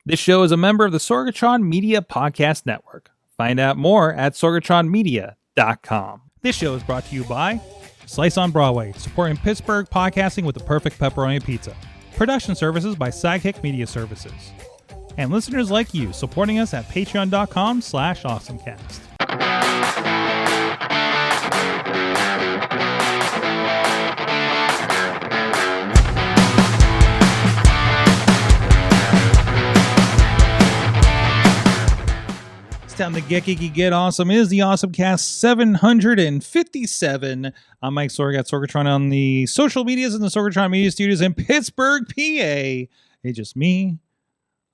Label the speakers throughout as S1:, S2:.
S1: This show is a member of the Sorgatron Media Podcast Network. Find out more at sorgatronmedia.com. This show is brought to you by Slice on Broadway, supporting Pittsburgh podcasting with the perfect pepperoni pizza. Production services by Sidekick Media Services. And listeners like you, supporting us at patreon.com/AwesomeCast. It's time to get geeky, get awesome. It is the AwesomeCast 757. I'm Mike Sorg at Sorgatron on the social medias and the Sorgatron Media Studios in Pittsburgh, PA. It's just me,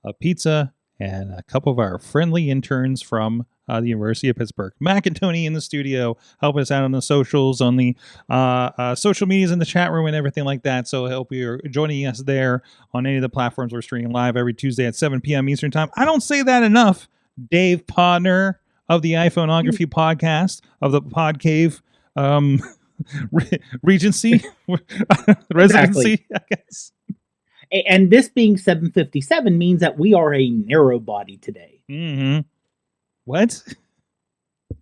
S1: a pizza, and a couple of our friendly interns from the University of Pittsburgh. Mac and Tony in the studio, helping us out on the socials, on the social medias in the chat room and everything like that. So I hope you're joining us there on any of the platforms we're streaming live every Tuesday at 7 p.m. Eastern Time. I don't say that enough. Dave Podner of the iPhoneography podcast of the Podcave Regency, residency, I guess.
S2: And this being 757 means that we are a narrow body today.
S1: Mm-hmm. What?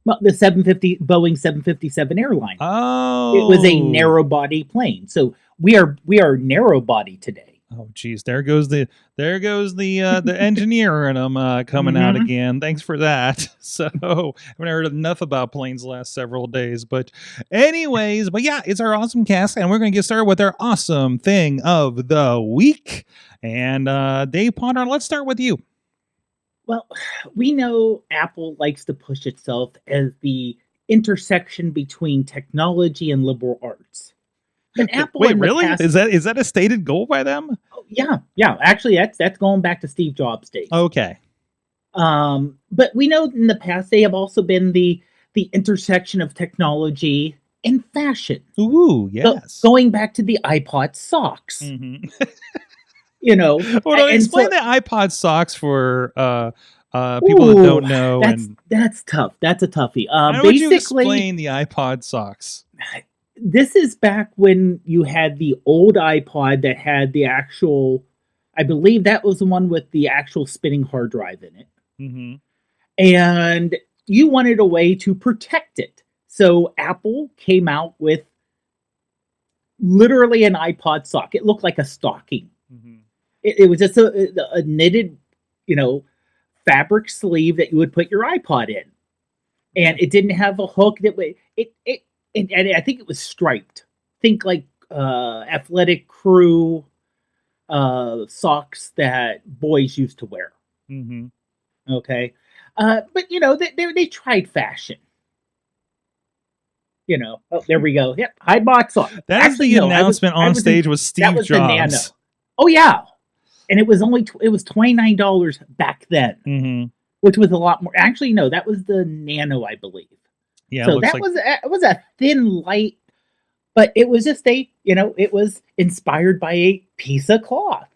S2: Well, the Boeing 757 airline.
S1: Oh,
S2: it was a narrow body plane. So we are narrow body today.
S1: Oh, geez, there goes the engineer and I'm coming out again. Thanks for that. So I haven't heard enough about planes the last several days, but anyways, but yeah, it's our awesome cast, and we're going to get started with our awesome thing of the week. And Dave Potter, let's start with you.
S2: Well, we know Apple likes to push itself as the intersection between technology and liberal arts. But Apple,
S1: wait, really? Is that a stated goal by them?
S2: Oh, yeah. Actually, that's going back to Steve Jobs' days.
S1: Okay.
S2: But we know in the past they have also been the intersection of technology and fashion.
S1: Ooh, yes.
S2: So, going back to the iPod socks.
S1: Mm-hmm.
S2: Well,
S1: explain the iPod socks for people that don't know.
S2: That's tough. That's a toughie.
S1: How would you explain the iPod socks?
S2: This is back when you had the old iPod that had the actual, I believe that was the one with the actual spinning hard drive in it.
S1: Mm-hmm.
S2: And you wanted a way to protect it. So Apple came out with literally an iPod sock. It looked like a stocking.
S1: Mm-hmm.
S2: It was just a knitted, fabric sleeve that you would put your iPod in. And it didn't have a hook that way. And I think it was striped. Think like athletic crew socks that boys used to wear.
S1: Mm-hmm.
S2: Okay. But, they tried fashion. Oh, there we go. Yep, I bought socks.
S1: That is the announcement on stage with Steve Jobs.
S2: Oh, yeah. And it was $29 back then, which was a lot more. Actually, no, that was the Nano, I believe.
S1: Yeah,
S2: so it was a thin, light, but it was just it was inspired by a piece of cloth.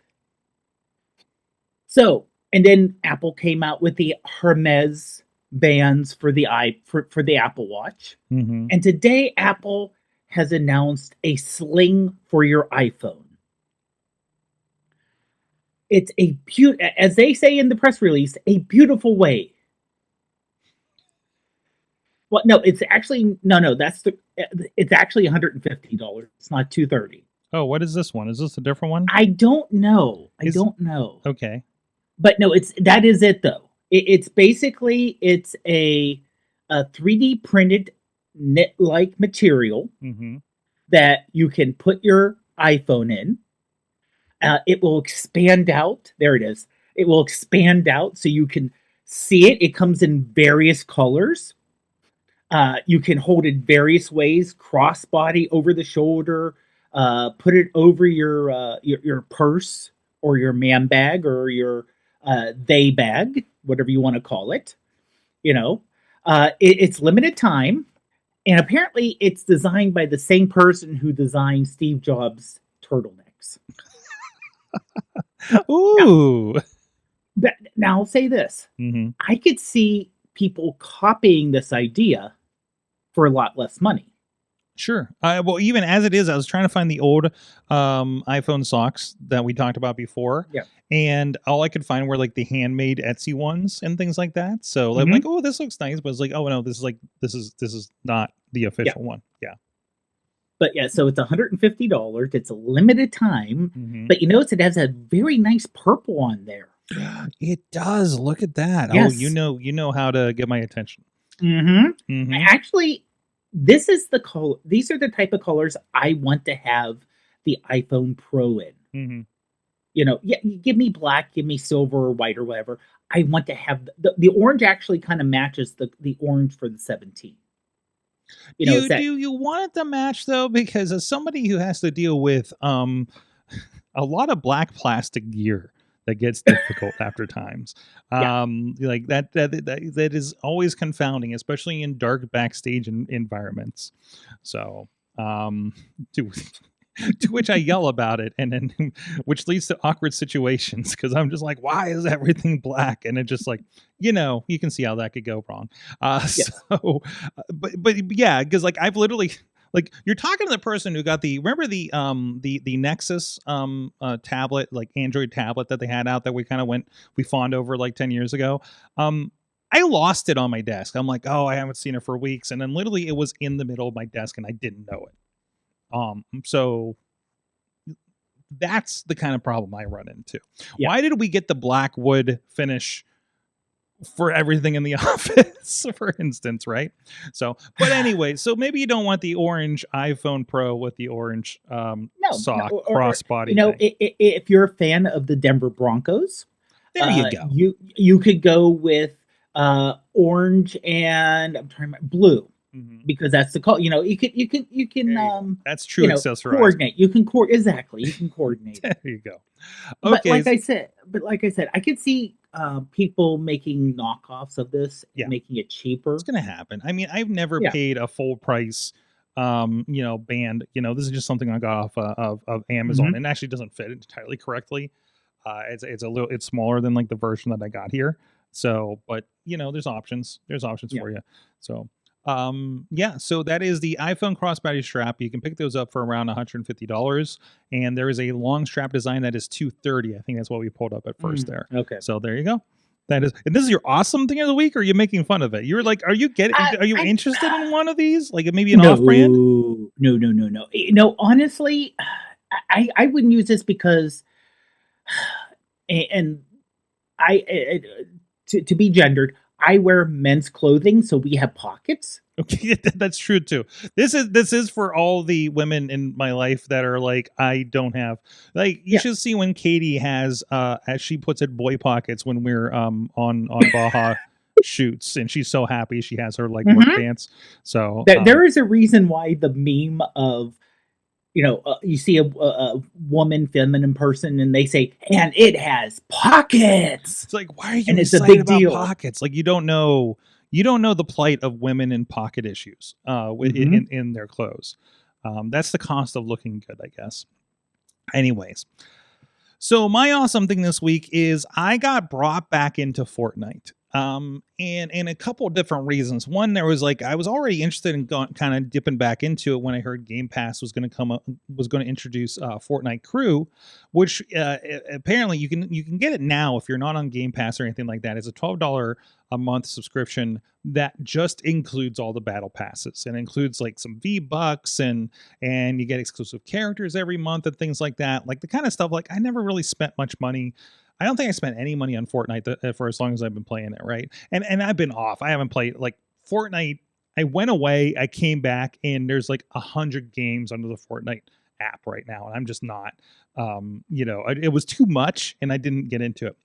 S2: So, and then Apple came out with the Hermes bands for the Apple Watch.
S1: Mm-hmm.
S2: And today Apple has announced a sling for your iPhone. It's as they say in the press release, a beautiful way. Well, no, it's actually it's actually $150. It's not $230.
S1: Oh, what is this one? Is this a different one?
S2: I don't know. I don't know.
S1: Okay.
S2: But no, that is it though. It's basically a 3D printed knit-like material that you can put your iPhone in. It will expand out. There it is. It will expand out so you can see it. It comes in various colors. You can hold it various ways, crossbody, over the shoulder, put it over your purse or your man bag or your they bag, whatever you want to call it. It's limited time, and apparently it's designed by the same person who designed Steve Jobs' turtlenecks.
S1: Ooh.
S2: Now I'll say this. I could see people copying this idea for a lot less money.
S1: Sure. Well, even as it is, I was trying to find the old iPhone socks that we talked about before.
S2: Yeah.
S1: And all I could find were like the handmade Etsy ones and things like that. So I'm
S2: Mhm.
S1: like, oh, this looks nice, but it's like, oh no, this is not the official one. Yeah.
S2: But yeah, so it's $150. It's a limited time,
S1: Mhm.
S2: but you notice it has a very nice purple on there.
S1: It does. Look at that.
S2: Yes.
S1: Oh, you know how to get my attention.
S2: Mm-hmm. Actually, this is the color. These are the type of colors I want to have the iPhone Pro in.
S1: Mm-hmm.
S2: You know, yeah, give me black, give me silver or white or whatever. I want to have the orange actually kind of matches the orange for the 17. You know,
S1: Do you want it to match though? Because as somebody who has to deal with a lot of black plastic gear that gets difficult after times, like that is always confounding, especially in dark backstage environments. So, to which I yell about it, and then which leads to awkward situations because I'm just like, why is everything black? And it just like, you can see how that could go wrong.
S2: Yes.
S1: So, but yeah, because like I've literally like you're talking to the person who got the Nexus tablet, like Android tablet that they had out that we fawned over like 10 years ago. I lost it on my desk. I'm like, oh, I haven't seen it for weeks, and then literally it was in the middle of my desk and I didn't know it. So that's the kind of problem I run into. Yeah. Why did we get the black wood finish for everything in the office, for instance, right? So, but anyway, so maybe you don't want the orange iPhone Pro with the orange sock crossbody.
S2: You know, if you're a fan of the Denver Broncos,
S1: there you go.
S2: You could go with orange and blue.
S1: Mm-hmm.
S2: Because that's the call. You know, you can
S1: that's true.
S2: Coordinate. You can exactly. You can coordinate.
S1: There you go.
S2: Okay. But like I said, I could see people making knockoffs of this, making it cheaper.
S1: It's going to happen. I mean, I've never paid a full price, band. This is just something I got off of Amazon, and actually doesn't fit entirely correctly. It's smaller than like the version that I got here. So, but there's options. There's options for you. So. So that is the iPhone crossbody strap. You can pick those up for around $150, and there is a long strap design that is $230. I think that's what we pulled up at first there.
S2: Okay,
S1: so there you go. And this is your awesome thing of the week, or are you making fun of it? You're like, are you interested in one of these, like maybe an off-brand?
S2: No. No, honestly, I wouldn't use this because, and to be gendered, I wear men's clothing, so we have pockets.
S1: Okay, that's true too. This is for all the women in my life that are like, I don't have. Like, you should see when Katie has, as she puts it, boy pockets when we're on Baja shoots, and she's so happy she has her like work pants. So
S2: there is a reason why the meme of, you see a woman, feminine person, and they say, and it has pockets.
S1: It's like, why are you excited about pockets? Like, you don't know the plight of women in pocket issues in their clothes. That's the cost of looking good, I guess. Anyways, so my awesome thing this week is I got brought back into Fortnite. And a couple of different reasons. One, there was like, I was already interested in kind of dipping back into it when I heard Game Pass was going to introduce Fortnite Crew, which apparently you can get it now if you're not on Game Pass or anything like that. It's a $12 a month subscription that just includes all the battle passes and includes like some V-Bucks and you get exclusive characters every month and things like that. Like the kind of stuff, like I never really spent much money. I don't think I spent any money on Fortnite for as long as I've been playing it, right? And I've been off. I haven't played like Fortnite. I went away, I came back, and there's like 100 games under the Fortnite app right now, and I'm just not. It was too much, and I didn't get into it.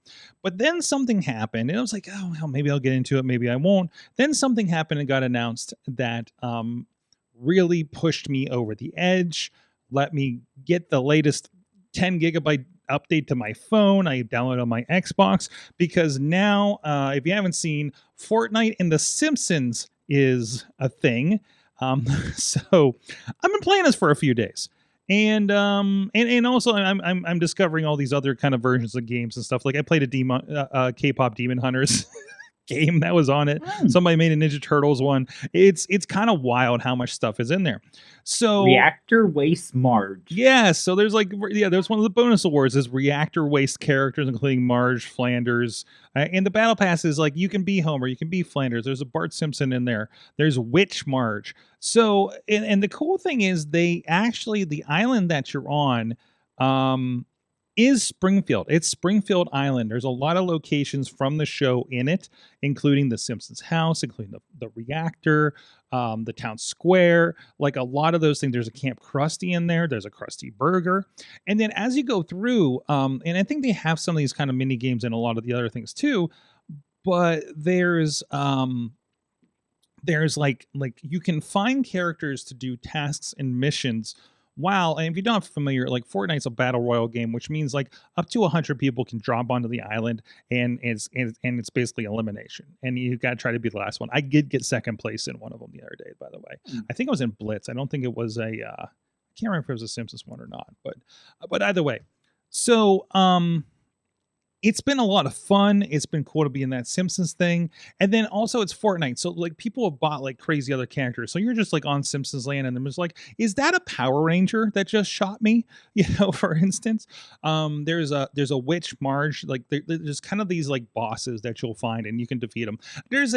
S1: But then something happened, and I was like, oh, well, maybe I'll get into it, maybe I won't. Then something happened and got announced that really pushed me over the edge, let me get the latest 10 gigabyte update to my phone. I downloaded on my Xbox because now, if you haven't seen, Fortnite and the Simpsons is a thing. So I've been playing this for a few days, and also I'm discovering all these other kind of versions of games and stuff. Like I played a K-pop Demon Hunters game that was on it. Somebody made a Ninja Turtles one. It's kind of wild how much stuff is in there. So
S2: reactor waste Marge.
S1: Yeah, so there's there's one of the bonus awards is reactor waste characters, including Marge, Flanders, and the battle pass is like you can be Homer, you can be Flanders. There's a Bart Simpson in there. There's Witch Marge. So and the cool thing is the island that you're on is Springfield. It's Springfield Island. There's a lot of locations from the show in it, including the Simpsons house, including the reactor, the town square, like a lot of those things. There's a Camp Krusty in there. There's a Krusty Burger. And then as you go through, and I think they have some of these kind of mini games and a lot of the other things too, but there's like you can find characters to do tasks and missions. Wow, and if you're not familiar, like Fortnite's a battle royale game, which means like up to 100 people can drop onto the island, and it's basically elimination. And you got to try to be the last one. I did get second place in one of them the other day, by the way. I think it was in Blitz. I don't think it was I can't remember if it was a Simpsons one or not, but either way. So it's been a lot of fun. It's been cool to be in that Simpsons thing. And then also it's Fortnite. So like people have bought like crazy other characters. So you're just like on Simpsons land and then it's like, is that a Power Ranger that just shot me? For instance, there's a Witch Marge, like there's kind of these like bosses that you'll find and you can defeat them. There's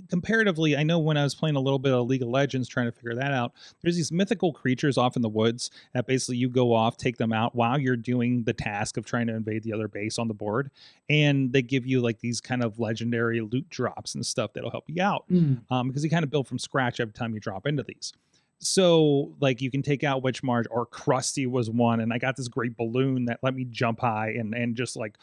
S1: comparatively, I know when I was playing a little bit of League of Legends, trying to figure that out, there's these mythical creatures off in the woods that basically you go off, take them out while you're doing the task of trying to invade the other base on the board, and they give you like these kind of legendary loot drops and stuff that'll help you out because you kind of build from scratch every time you drop into these. So like you can take out Witch Marge, or Krusty was one, and I got this great balloon that let me jump high and just like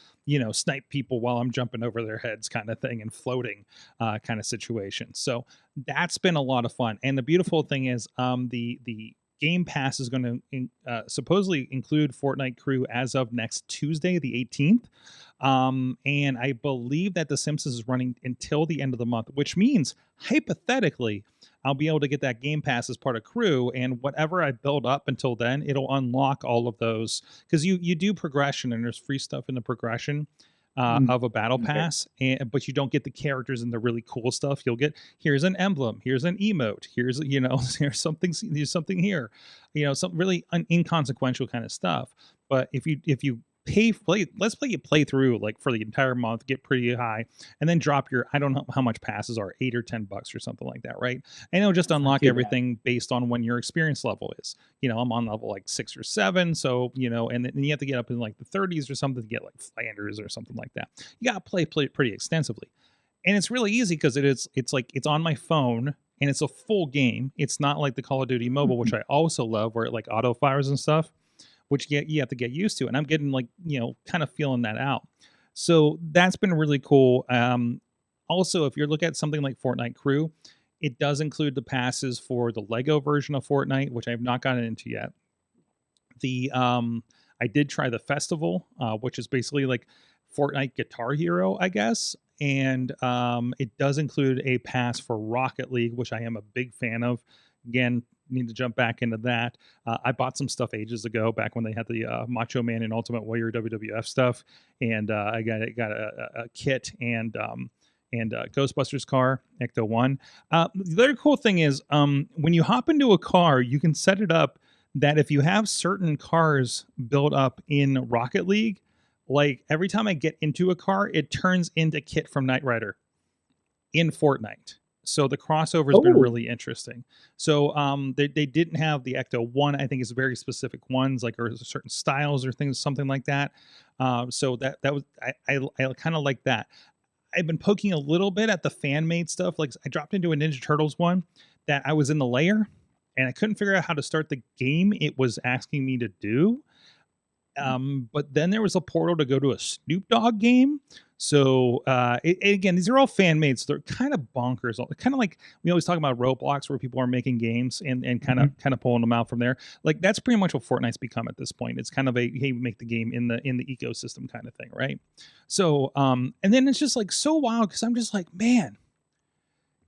S1: snipe people while I'm jumping over their heads kind of thing, and floating kind of situation. So that's been a lot of fun. And the beautiful thing is the Game Pass is going to supposedly include Fortnite Crew as of next Tuesday, the 18th. And I believe that The Simpsons is running until the end of the month, which means hypothetically, I'll be able to get that Game Pass as part of Crew, and whatever I build up until then, it'll unlock all of those, because you do progression and there's free stuff in the progression. Of a battle pass, but you don't get the characters and the really cool stuff. You'll get, here's an emblem, here's an emote, here's here's something here, some really inconsequential kind of stuff. But if you let's play you play through like for the entire month, get pretty high, and then drop your, I don't know how much passes are, $8 or $10 or something like that, right? And it'll just unlock everything based on when your experience level is. I'm on level like 6 or 7, so and then you have to get up in like the 30s or something to get like Flanders or something like that. You gotta play pretty extensively, and it's really easy because it's on my phone. And it's a full game. It's not like the Call of Duty mobile, which I also love, where it like auto fires and stuff, which you have to get used to. And I'm getting like, kind of feeling that out. So that's been really cool. Also, if you're looking at something like Fortnite Crew, it does include the passes for the Lego version of Fortnite, which I have not gotten into yet. I did try the festival, which is basically like Fortnite Guitar Hero, I guess. And it does include a pass for Rocket League, which I am a big fan of. Again, need to jump back into that. I bought some stuff ages ago, back when they had the Macho Man and Ultimate Warrior WWF stuff, and I got a kit and Ghostbusters car, Ecto 1. The other cool thing is when you hop into a car, you can set it up that if you have certain cars built up in Rocket League, like every time I get into a car, it turns into Kit from Knight Rider in Fortnite. So the crossover has been really interesting. So they didn't have the Ecto 1. I think it's very specific ones, like, or certain styles or things, something like that. So that was, I kind of like that. I've been poking a little bit at the fan-made stuff. Like I dropped into a Ninja Turtles one that I was in the layer and I couldn't figure out how to start the game it was asking me to do. But then there was a portal to go to a Snoop Dogg game. So again, these are all fan made, so they're kind of bonkers. Kind of like we always talk about Roblox, where people are making games and kind of pulling them out from there. Like that's pretty much what Fortnite's become at this point. It's kind of a, hey, make the game in the ecosystem kind of thing, right? So and then it's just like so wild, because I'm just like, man,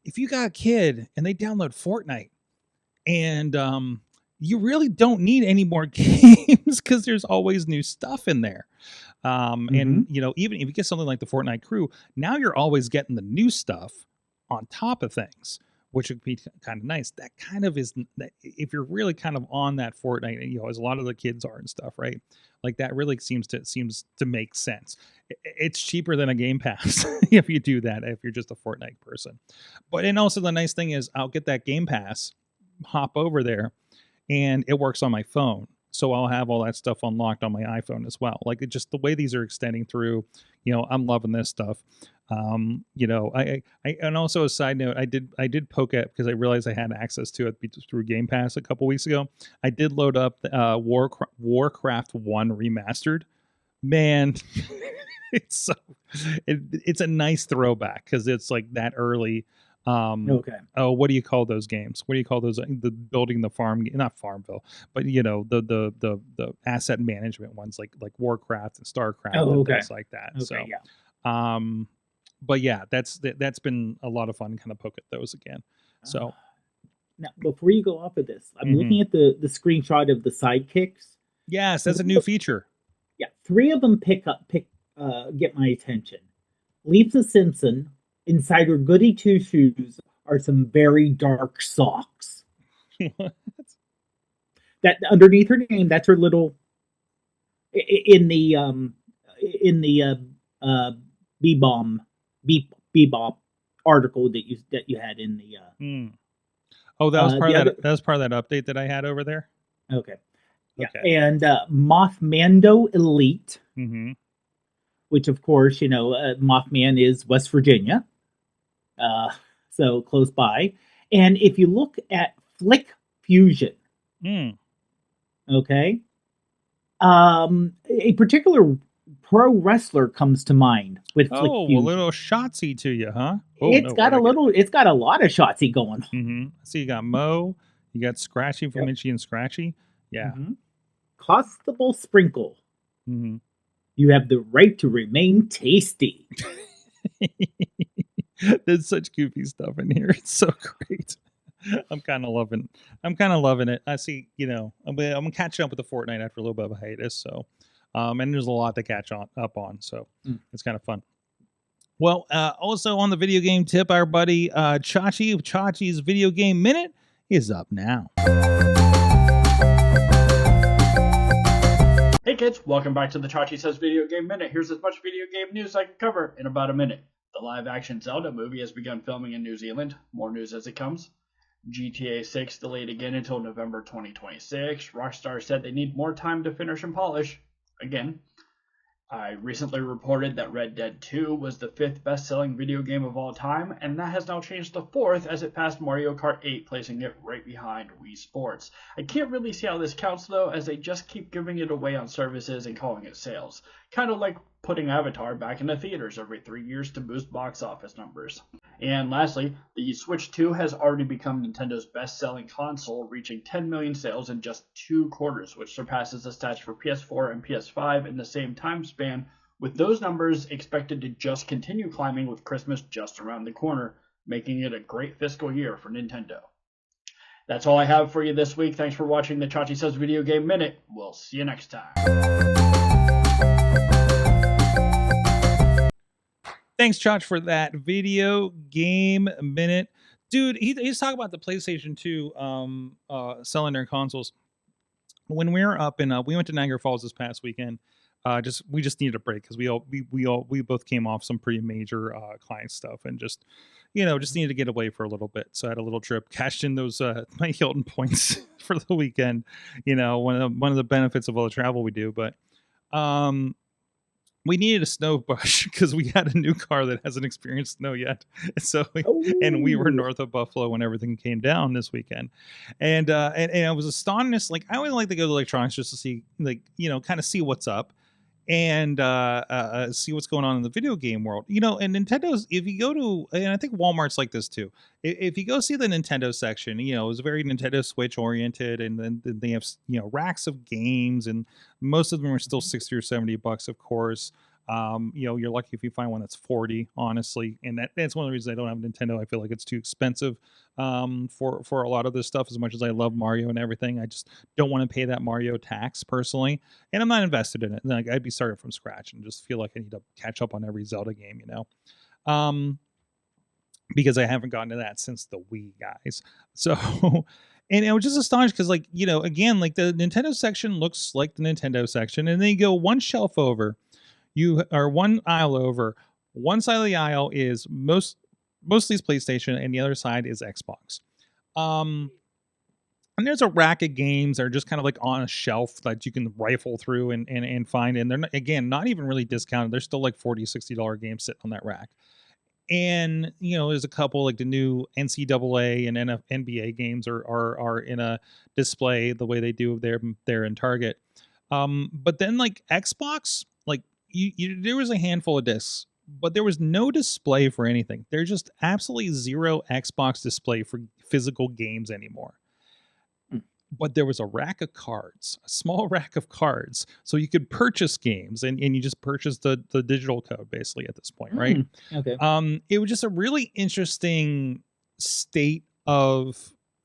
S1: if you got a kid and they download Fortnite and you really don't need any more games, because there's always new stuff in there. And even if you get something like the Fortnite crew, now you're always getting the new stuff on top of things, which would be kind of nice. That kind of is, if you're really kind of on that Fortnite, as a lot of the kids are and stuff, right? Like that really seems to make sense. It's cheaper than a Game Pass if you do that, if you're just a Fortnite person. And also the nice thing is I'll get that Game Pass, hop over there, and it works on my phone. So I'll have all that stuff unlocked on my iPhone as well. Like just the way these are extending through, I'm loving this stuff. I and also a side note, I did poke at, because I realized I had access to it through Game Pass a couple weeks ago. I did load up Warcraft 1 Remastered. Man, it's a nice throwback because it's like that early. What do you call those games? What do you call those? The building the farm, not Farmville, but the asset management ones like Warcraft and Starcraft and things like that. But yeah, that's been a lot of fun, kind of poke at those again. So
S2: now, before you go off of this, I'm looking at the screenshot of the Sidekicks.
S1: Yes, that's a new feature.
S2: Yeah, 3 of them get my attention. Lisa Simpson, inside her Goody Two Shoes are some very dark socks.
S1: What?
S2: That underneath her name, that's her little in the Beebom article that you had in the
S1: Oh, that was part of that. That was part of that update that I had over there.
S2: Okay. Yeah. Okay. And Mothmando Elite, which of course, Mothman is West Virginia. So close by. And if you look at Flick Fusion, okay, a particular pro wrestler comes to mind with Flick Fusion.
S1: A little Shotzi to you, huh?
S2: It's got a lot of Shotzi going on.
S1: So you got Mo, you got Scratchy from Itchy and Scratchy. Yeah.
S2: Constable Sprinkle. You have the right to remain tasty.
S1: There's such goofy stuff in here. It's so great. I'm kind of loving it. I see, I'm catching up with the Fortnite after a little bit of a hiatus. So, and there's a lot to catch up on. So it's kind of fun. Well, also on the video game tip, our buddy Chachi's Video Game Minute is up now.
S3: Hey kids, welcome back to the Chachi Says Video Game Minute. Here's as much video game news I can cover in about a minute. The live-action Zelda movie has begun filming in New Zealand. More news as it comes. GTA 6 delayed again until November 2026. Rockstar said they need more time to finish and polish. Again. I recently reported that Red Dead 2 was the 5th best-selling video game of all time, and that has now changed to 4th as it passed Mario Kart 8, placing it right behind Wii Sports. I can't really see how this counts though, as they just keep giving it away on services and calling it sales. Kind of like putting Avatar back into theaters every 3 years to boost box office numbers. And lastly, the Switch 2 has already become Nintendo's best-selling console, reaching 10 million sales in just 2 quarters, which surpasses the stats for PS4 and PS5 in the same time span, with those numbers expected to just continue climbing with Christmas just around the corner, making it a great fiscal year for Nintendo. That's all I have for you this week. Thanks for watching the Chachi Says Video Game Minute. We'll see you next time.
S1: Thanks, Chach, for that video game minute. Dude, he's talking about the PlayStation 2 selling their consoles. When we were up in, we went to Niagara Falls this past weekend. We just needed a break because we both came off some pretty major client stuff and just needed to get away for a little bit. So I had a little trip, cashed in those my Hilton points for the weekend. One of the benefits of all the travel we do, but we needed a snow brush because we had a new car that hasn't experienced snow yet. So, and we were north of Buffalo when everything came down this weekend. And I was astonished. Like, I always like to go to electronics just to see, kind of see what's up and see what's going on in the video game world. And Nintendo's, if you go to, and I think Walmart's like this too. If you go see the Nintendo section, it was very Nintendo Switch oriented, and then they have racks of games, and most of them are still $60 or $70, of course. You're lucky if you find one that's 40, honestly. And that's one of the reasons I don't have Nintendo. I feel like it's too expensive for a lot of this stuff. As much as I love Mario and everything, I just don't want to pay that Mario tax personally. And I'm not invested in it. Like, I'd be starting from scratch and just feel like I need to catch up on every Zelda game, because I haven't gotten to that since the Wii, guys. So, and I was just astonished because, like, again, like the Nintendo section looks like the Nintendo section, and then you go one shelf over, one aisle over. One side of the aisle is mostly is PlayStation, and the other side is Xbox. And there's a rack of games that are just kind of like on a shelf that you can rifle through and find, and they're not, again, not even really discounted. They're still like $40-$60 games sitting on that rack. And there's a couple like the new NCAA and NBA games are in a display the way they do there in Target. But then like Xbox, like there was a handful of discs, but there was no display for anything. There's just absolutely zero Xbox display for physical games anymore. But there was a rack of cards, a small rack of cards, so you could purchase games, and you just purchase the digital code basically at this point, right?
S2: Okay.
S1: It was just a really interesting state of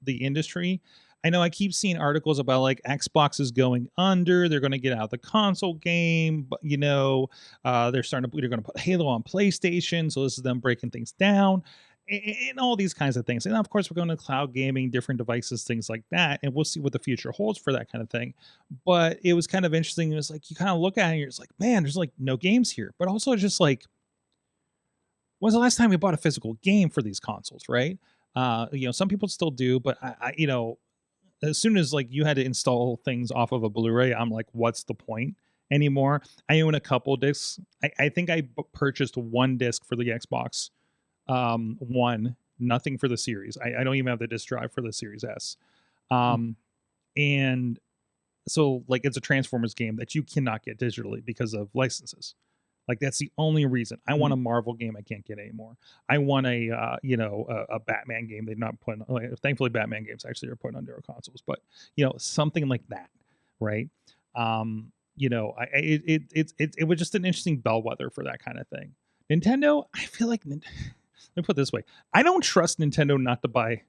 S1: the industry. I know I keep seeing articles about like Xbox is going under, they're going to get out of the console game, but they're going to put Halo on PlayStation, so this is them breaking things down. And all these kinds of things. And of course, we're going to cloud gaming, different devices, things like that. And we'll see what the future holds for that kind of thing. But it was kind of interesting. It was like, you kind of look at it and you're just like, man, there's like no games here. But also just like, when's the last time we bought a physical game for these consoles, right? Some people still do, but I as soon as like you had to install things off of a Blu-ray, I'm like, what's the point anymore? I own a couple discs. I think I purchased one disc for the Xbox One, nothing for the series. I don't even have the disc drive for the Series S. And so like it's a Transformers game that you cannot get digitally because of licenses. Like that's the only reason. I want a Marvel game I can't get anymore. I want a Batman game. They've not put. Thankfully, Batman games actually are put on their consoles. But something like that, right? It was just an interesting bellwether for that kind of thing. Nintendo, I feel like. Let me put it this way. I don't trust Nintendo not to buy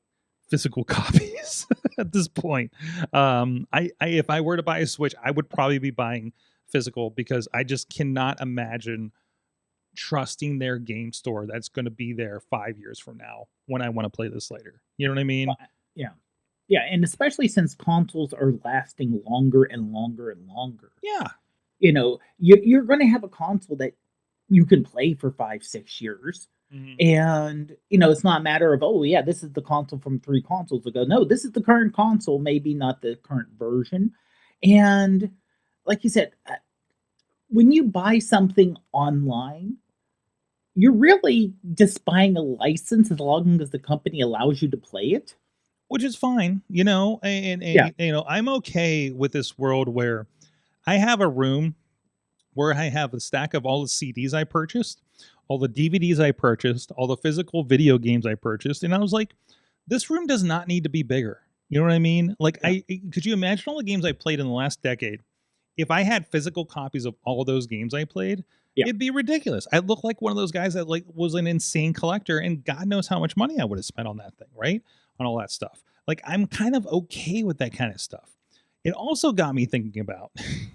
S1: physical copies at this point. If I were to buy a Switch, I would probably be buying physical because I just cannot imagine trusting their game store that's going to be there 5 years from now when I want to play this later. You know what I mean?
S2: Yeah. Yeah, and especially since consoles are lasting longer and longer and longer.
S1: Yeah.
S2: You're going to have a console that you can play for 5-6 years. Mm-hmm. And it's not a matter of this is the console from 3 consoles ago. No, this is the current console, maybe not the current version. And like you said, when you buy something online, you're really just buying a license as long as the company allows you to play it,
S1: which is fine, I'm okay with this world where I have a room where I have a stack of all the CDs I purchased, all the DVDs I purchased, all the physical video games I purchased. And I was like, this room does not need to be bigger. You know what I mean? Like, could you imagine all the games I played in the last decade? If I had physical copies of all of those games I played, it'd be ridiculous. I'd look like one of those guys that like was an insane collector, and God knows how much money I would have spent on that thing, right? On all that stuff. Like, I'm kind of okay with that kind of stuff. It also got me thinking about,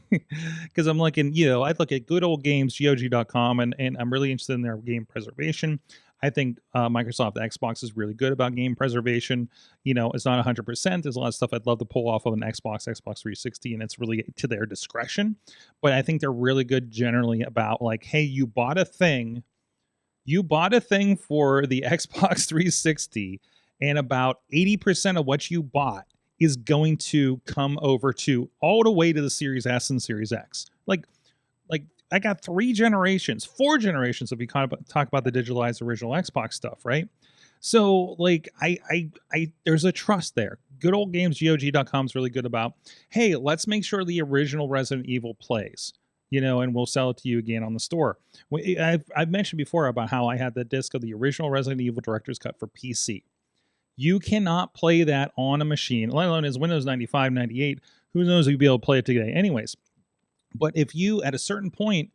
S1: because I'm looking, I look at good old games, GOG.com, and I'm really interested in their game preservation. I think Microsoft Xbox is really good about game preservation. It's not 100%. There's a lot of stuff I'd love to pull off of an Xbox 360, and it's really to their discretion. But I think they're really good generally about like, hey, you bought a thing for the Xbox 360, and about 80% of what you bought is going to come over to all the way to the Series S and Series X. Like I got 4 generations if you kind of talk about the digitalized original Xbox stuff, right? So like I there's a trust there. Good old games, GOG.com is really good about, hey, let's make sure the original Resident Evil plays, and we'll sell it to you again on the store. I've mentioned before about how I had the disc of the original Resident Evil Director's Cut for PC. You cannot play that on a machine, let alone as Windows 95, 98. Who knows if you'll be able to play it today anyways. But if you, at a certain point,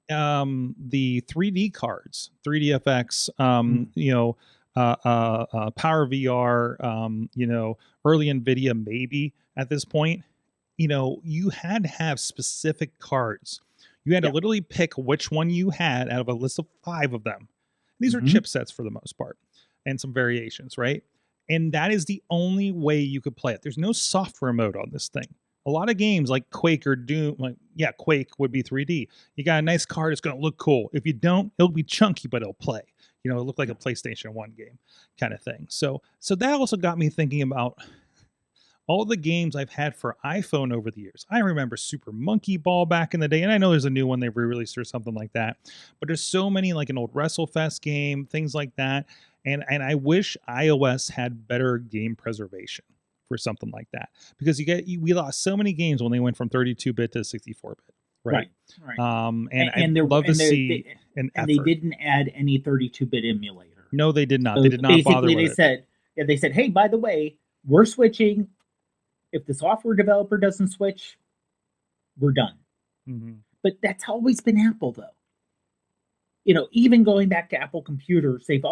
S1: the 3D cards, 3DFX, Power VR, early NVIDIA maybe at this point, you had to have specific cards. You had to literally pick which one you had out of a list of 5 of them. These are chipsets for the most part and some variations, right? And that is the only way you could play it. There's no software mode on this thing. A lot of games like Quake or Doom, Quake would be 3D. You got a nice card, it's going to look cool. If you don't, it'll be chunky, but it'll play. It'll look like a PlayStation 1 game kind of thing. So that also got me thinking about all the games I've had for iPhone over the years. I remember Super Monkey Ball back in the day, and I know there's a new one they've re-released or something like that. But there's so many, like an old WrestleFest game, things like that. And I wish iOS had better game preservation for something like that, because we lost so many games when they went from 32-bit to 64-bit. Right. And I'd love to see an effort.
S2: They didn't add any 32-bit emulator.
S1: No, they did not.
S2: So
S1: they did not bother with
S2: it. They said, hey, by the way, we're switching. If the software developer doesn't switch, we're done.
S1: Mm-hmm.
S2: But that's always been Apple, though. Even going back to Apple computers, they've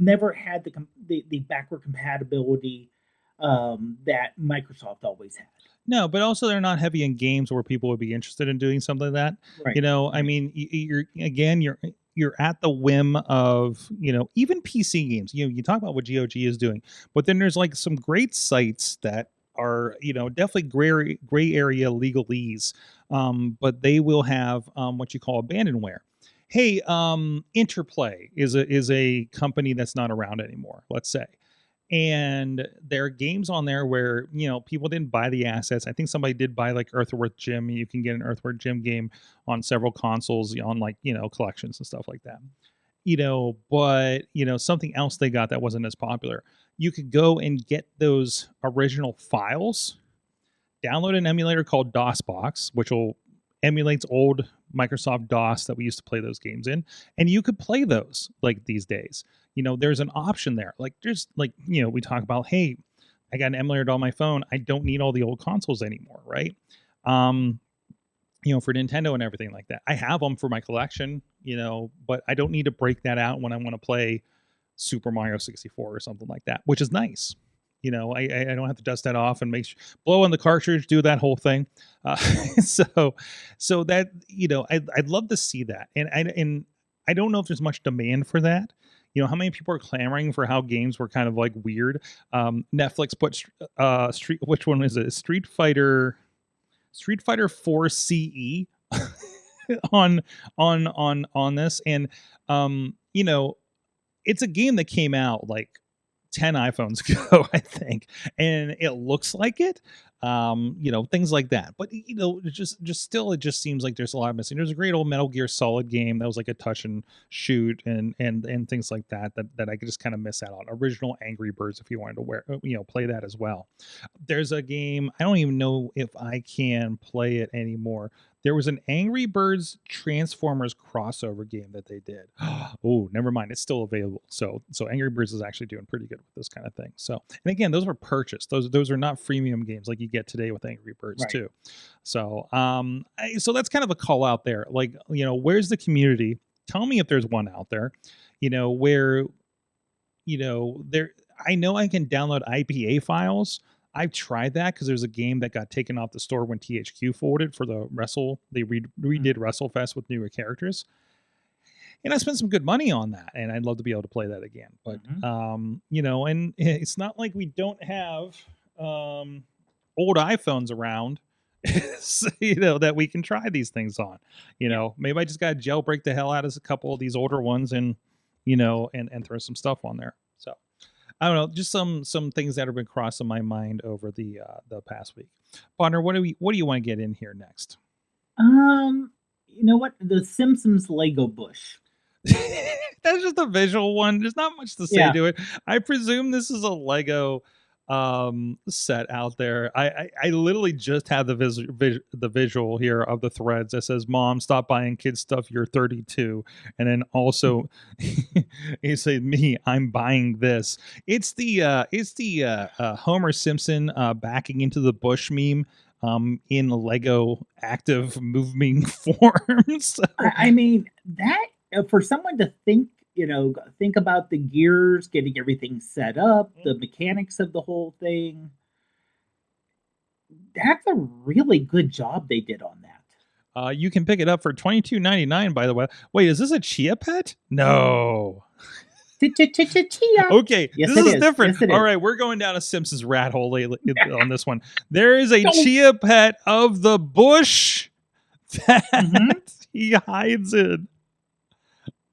S2: never had the backward compatibility that Microsoft always had.
S1: No, but also they're not heavy in games where people would be interested in doing something like that.
S2: Right.
S1: I mean, you're at the whim of, even PC games. You talk about what GOG is doing, but then there's like some great sites that are, definitely gray area legalese, but they will have what you call abandonware. Hey, Interplay is a company that's not around anymore, let's say. And there are games on there where, people didn't buy the assets. I think somebody did buy like Earthworth Jim. You can get an Earthworth Jim game on several consoles on collections and stuff like that. But, something else they got that wasn't as popular. You could go and get those original files, download an emulator called DOSBox, which will emulates old Microsoft DOS that we used to play those games in, and you could play those like these days. There's an option there. Like there's we talk about, hey, I got an emulator on my phone. I don't need all the old consoles anymore, right? For Nintendo and everything like that. I have them for my collection, but I don't need to break that out when I want to play Super Mario 64 or something like that, which is nice. I don't have to dust that off and blow on the cartridge, do that whole thing. So that, I'd love to see that. And I don't know if there's much demand for that. How many people are clamoring for how games were kind of like weird. Netflix put which one is it? Street Fighter 4 CE on this. And, it's a game that came out like 10 iPhones ago, I think, and it looks like it, things like that. But it just seems like there's a lot missing. There's a great old Metal Gear Solid game that was like a touch and shoot and things like that I could just kind of miss out on. Original Angry Birds, if you wanted to play that as well. There's a game, I don't even know if I can play it anymore. There was an Angry Birds Transformers crossover game that they did. Oh, never mind. It's still available. So Angry Birds is actually doing pretty good with this kind of thing. So, and again, those were purchased. Those are not freemium games like you get today with Angry Birds too. So, so that's kind of a call out there. Like, where's the community? Tell me if there's one out there, where, there, I know I can download IPA files. I've tried that because there's a game that got taken off the store when THQ folded for the Wrestle. They redid WrestleFest with newer characters. And I spent some good money on that, and I'd love to be able to play that again. But, and it's not like we don't have old iPhones around, that we can try these things on. Maybe I just got to jailbreak the hell out of a couple of these older ones and throw some stuff on there. So I don't know, just some things that have been crossing my mind over the past week. Partner, what do you want to get in here next?
S2: You know what? The Simpsons Lego bush.
S1: That's just a visual one. There's not much to say to it. I presume this is a Lego set out there. I literally just had the visual here of the threads that says, "Mom, stop buying kids stuff. You're 32." And then also he said, "Me, I'm buying this." It's the Homer Simpson backing into the bush meme in Lego active moving form. So,
S2: I mean, that for someone to think, think about the gears, getting everything set up, the mechanics of the whole thing. That's a really good job they did on that.
S1: You can pick it up for $22.99, by the way. Wait, is this a Chia Pet? No.
S2: Chia.
S1: Okay,
S2: Yes,
S1: this
S2: it
S1: is
S2: is.
S1: different.
S2: Yes, it
S1: All
S2: is.
S1: right, we're going down a Simpsons rat hole on this one. There is a Chia Pet of the bush that he hides in.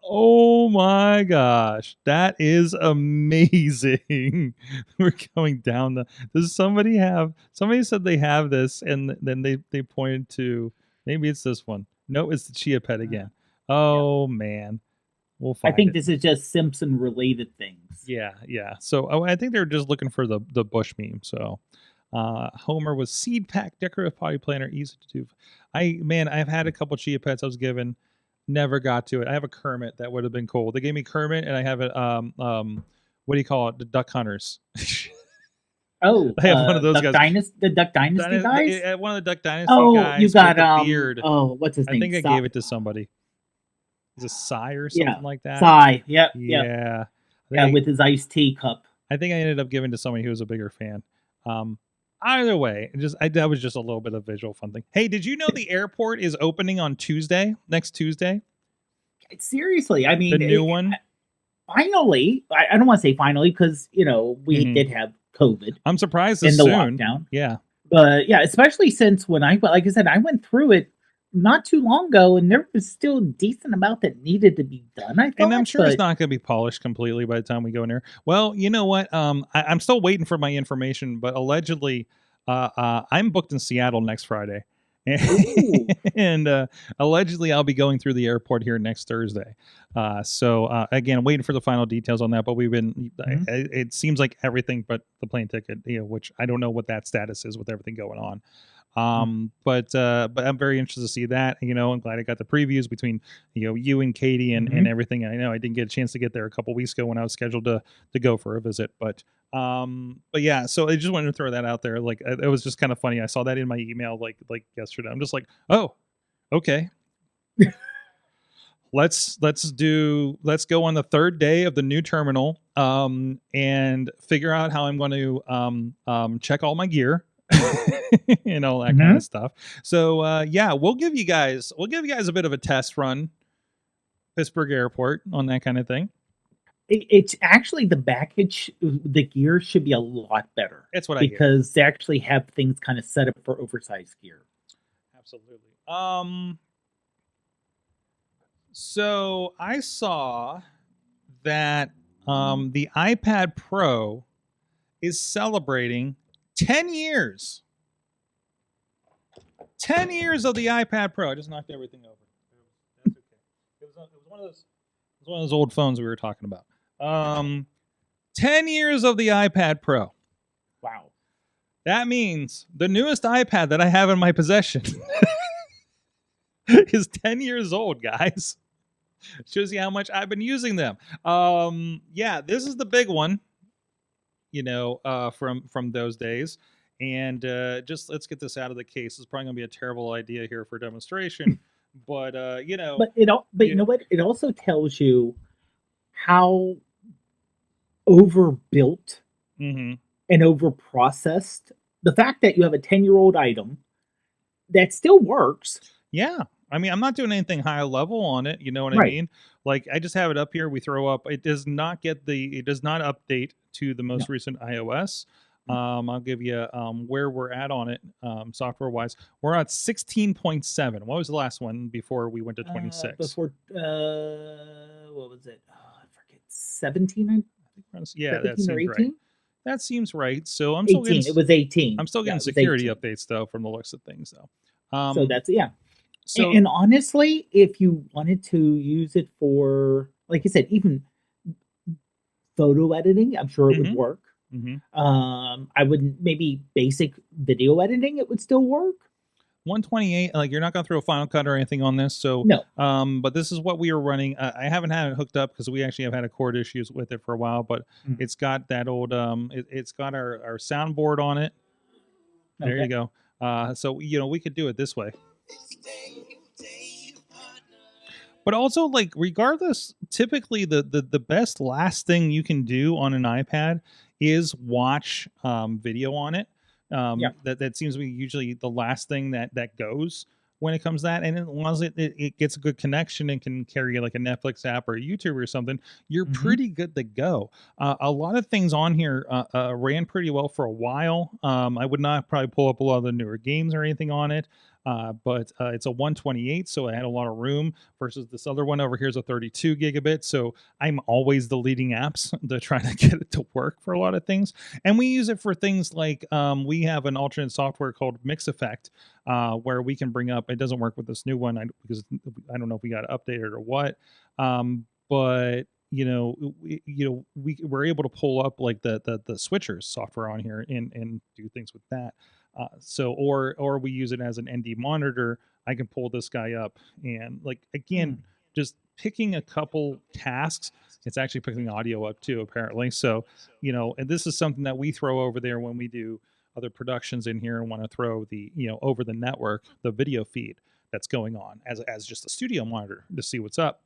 S1: Oh my gosh, that is amazing. We're going down does somebody said they have this, and then they pointed to, maybe it's this one. No, it's the Chia Pet again. Oh man. We'll find
S2: I think
S1: it.
S2: this is just Simpson related things.
S1: Yeah. So I think they're just looking for the bush meme. So Homer was seed pack, decorative potty planter, easy to do. I've had a couple Chia Pets I was given, never got to it. I have a Kermit that would have been cool. They gave me Kermit, and I have it what do you call it? The Duck Hunters.
S2: Oh,
S1: I have one of those guys.
S2: The Duck Dynasty guys?
S1: One of the Duck Dynasty guys.
S2: You got
S1: with the beard.
S2: Oh, what's his name?
S1: I think I gave it to somebody. Is it Psy or something like that?
S2: Psy, yep.
S1: Yeah.
S2: With his iced tea cup.
S1: I think I ended up giving to somebody who was a bigger fan. Either way, that was just a little bit of visual fun thing. Hey, did you know the airport is opening on next Tuesday?
S2: Seriously, I mean,
S1: the new one.
S2: Finally, I don't want to say finally because we did have COVID.
S1: I'm surprised
S2: in the
S1: soon.
S2: Lockdown.
S1: Yeah,
S2: but yeah, especially since like I said, I went through it not too long ago, and there was still a decent amount that needed to be done. I thought,
S1: and I'm sure it's not going to be polished completely by the time we go in there. Well, you know what? I'm still waiting for my information, but allegedly, I'm booked in Seattle next Friday, and allegedly I'll be going through the airport here next Thursday. So again, waiting for the final details on that. But we've been. It seems like everything but the plane ticket, which I don't know what that status is with everything going on. But I'm very interested to see that. I'm glad I got the previews between you and Katie and everything. I know I didn't get a chance to get there a couple weeks ago when I was scheduled to go for a visit, but yeah. So I just wanted to throw that out there. Like it was just kind of funny. I saw that in my email like yesterday. I'm just like, oh, okay. Let's go on the third day of the new terminal and figure out how I'm going to check all my gear. And all that kind of stuff. So yeah, we'll give you guys a bit of a test run, Pittsburgh Airport, on that kind of thing.
S2: It's actually the gear should be a lot better.
S1: That's what
S2: because they actually have things kind of set up for oversized gear.
S1: Absolutely. So I saw that the iPad Pro is celebrating 10 years. 10 years of the iPad Pro. I just knocked everything over. That's okay. It was one of those old phones we were talking about. 10 years of the iPad Pro.
S2: Wow.
S1: That means the newest iPad that I have in my possession is 10 years old, guys. Shows you how much I've been using them. Yeah, this is the big one, from those days. And just let's get this out of the case. It's probably going to be a terrible idea here for demonstration, but But you know what? It
S2: also tells you how overbuilt and overprocessed the fact that you have a 10-year-old item that still works.
S1: Yeah. I mean, I'm not doing anything high level on it. You know what I mean? Like, I just have it up here. We throw up. It does not update to the most recent iOS. I'll give you where we're at on it software wise. We're at 16.7. What was the last one before we went to 26?
S2: What was it? I forget. 17.
S1: Yeah, that seems right. That seems right. So I'm
S2: 18.
S1: still getting.
S2: It was 18.
S1: I'm still getting security updates though from the looks of things though.
S2: So that's and honestly, if you wanted to use it for, like you said, even photo editing, I'm sure it would work. I wouldn't, maybe basic video editing, it would still work.
S1: 128, like you're not going to throw a Final Cut or anything on this, so
S2: no.
S1: But this is what we are running. I haven't had it hooked up because we actually have had a cord issues with it for a while. But it's got that old, it's got our soundboard on it. There you go. So we could do it this way. But also, like, regardless, typically the best last thing you can do on an iPad is watch video on it. That seems to be usually the last thing that goes when it comes to that. And as long as it gets a good connection and can carry like a Netflix app or a YouTube or something, you're pretty good to go. A lot of things on here ran pretty well for a while. I would not probably pull up a lot of the newer games or anything on it. But it's a 128, so I had a lot of room versus this other one over here is a 32 gigabit. So I'm always deleting apps to try to get it to work for a lot of things. And we use it for things like we have an alternate software called Mix Effect, where we can bring up, it doesn't work with this new one because I don't know if we got updated or what. But we're able to pull up like the switchers software on here and do things with that. Or we use it as an ND monitor. I can pull this guy up and like, again, just picking a couple tasks. It's actually picking audio up too, apparently. So, and this is something that we throw over there when we do other productions in here and want to throw the, over the network, the video feed that's going on as just a studio monitor to see what's up.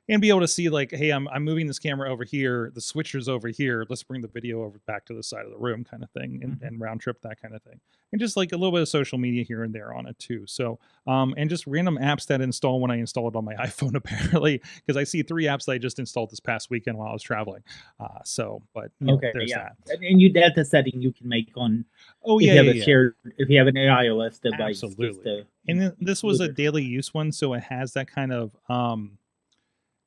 S1: And be able to see like, hey, I'm moving this camera over here, the switcher's over here, let's bring the video over back to the side of the room kind of thing, and round trip, that kind of thing. And just like a little bit of social media here and there on it too. So and just random apps that install when I install it on my iPhone, apparently, because I see 3 apps that I just installed this past weekend while I was traveling. There's that.
S2: And that's a setting you can make on shared, if you have an iOS device.
S1: Absolutely. And this was a daily use one, so it has that kind of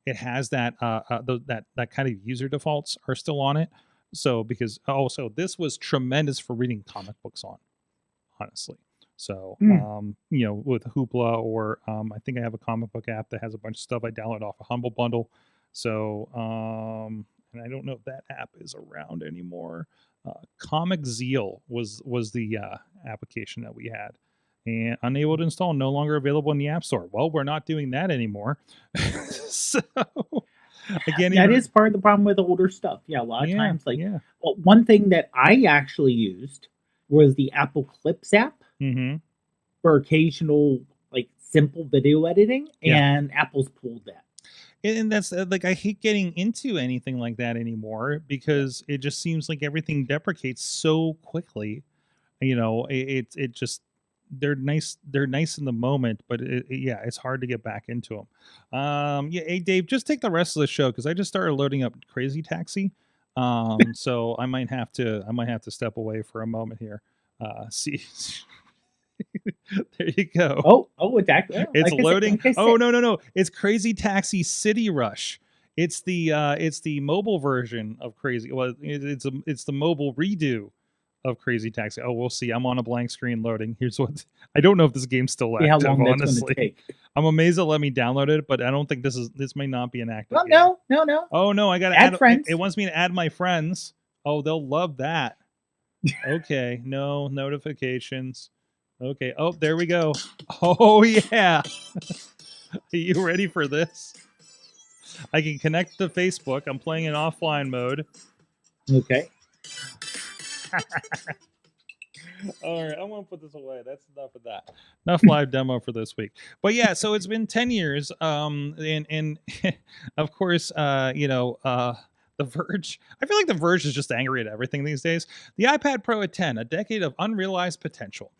S1: it has that that kind of user defaults are still on it. So because also this was tremendous for reading comic books on, honestly. So with Hoopla or I think I have a comic book app that has a bunch of stuff I download off a Humble Bundle. So and I don't know if that app is around anymore. Comic Zeal was the application that we had. And unable to install, no longer available in the App Store. Well, we're not doing that anymore. So again,
S2: that is part of the problem with older stuff. Yeah, a lot of times, well, one thing that I actually used was the Apple Clips app for occasional like simple video editing, and Apple's pulled that.
S1: And that's like, I hate getting into anything like that anymore because it just seems like everything deprecates so quickly. It just, they're nice in the moment, but it's hard to get back into them. Hey Dave, just take the rest of the show because I just started loading up Crazy Taxi, so I might have to step away for a moment here. See. There you go.
S2: It's
S1: loading. No, it's Crazy Taxi City Rush. It's the mobile version of Crazy. Well, it's the mobile redo of Crazy Taxi. Oh, we'll see. I'm on a blank screen loading. Here's what I don't know if this game's still active.
S2: How long
S1: honestly,
S2: take.
S1: I'm amazed it let me download it, but I don't think this may not be an active.
S2: No.
S1: Oh no, I gotta
S2: add friends.
S1: It wants me to add my friends. Oh, they'll love that. Okay, no notifications. Okay. Oh, there we go. Oh yeah. Are you ready for this? I can connect to Facebook. I'm playing in offline mode.
S2: Okay.
S1: All right, I'm gonna put this away. That's enough of that. Enough live demo for this week. But yeah, so it's been 10 years. And of course, the Verge. I feel like the Verge is just angry at everything these days. The iPad Pro at 10, a decade of unrealized potential.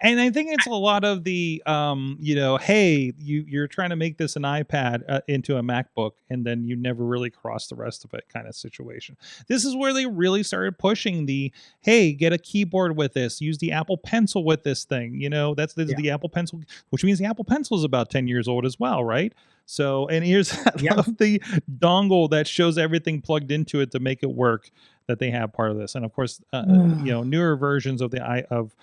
S1: And I think it's a lot of the, hey, you're trying to make this an iPad into a MacBook, and then you never really cross the rest of it kind of situation. This is where they really started pushing the, hey, get a keyboard with this, use the Apple Pencil with this thing. That's the Apple Pencil, which means the Apple Pencil is about 10 years old as well, right? So, and here's the dongle that shows everything plugged into it to make it work, that they have part of this. And of course, newer versions of of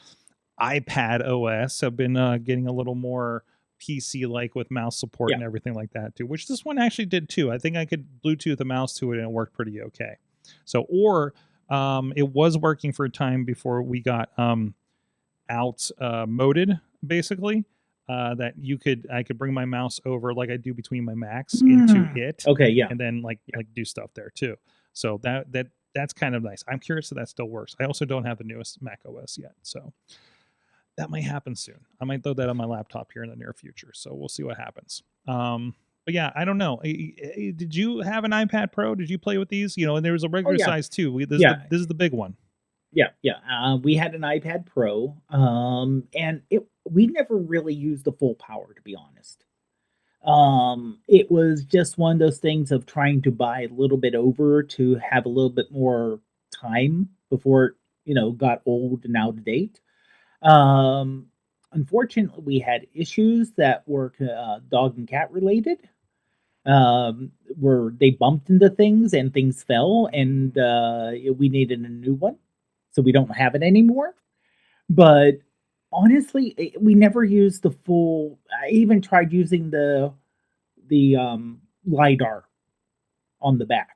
S1: iPad OS have been getting a little more PC-like with mouse support and everything like that too, which this one actually did too. I think I could Bluetooth a mouse to it and it worked pretty okay. So, it was working for a time before we got moded, basically. That I could bring my mouse over like I do between my Macs into it.
S2: Okay, yeah.
S1: And then like do stuff there too. So that's kind of nice. I'm curious if that still works. I also don't have the newest Mac OS yet. So that might happen soon. I might throw that on my laptop here in the near future. So we'll see what happens. But yeah, I don't know. Did you have an iPad Pro? Did you play with these? And there was a regular size too. This is the big one.
S2: Yeah. We had an iPad Pro, and we never really used the full power, to be honest. It was just one of those things of trying to buy a little bit over to have a little bit more time before it got old and out of date. Unfortunately, we had issues that were dog and cat related, where they bumped into things and things fell, and we needed a new one, so we don't have it anymore. But honestly, we never used the full. I even tried using the LiDAR on the back.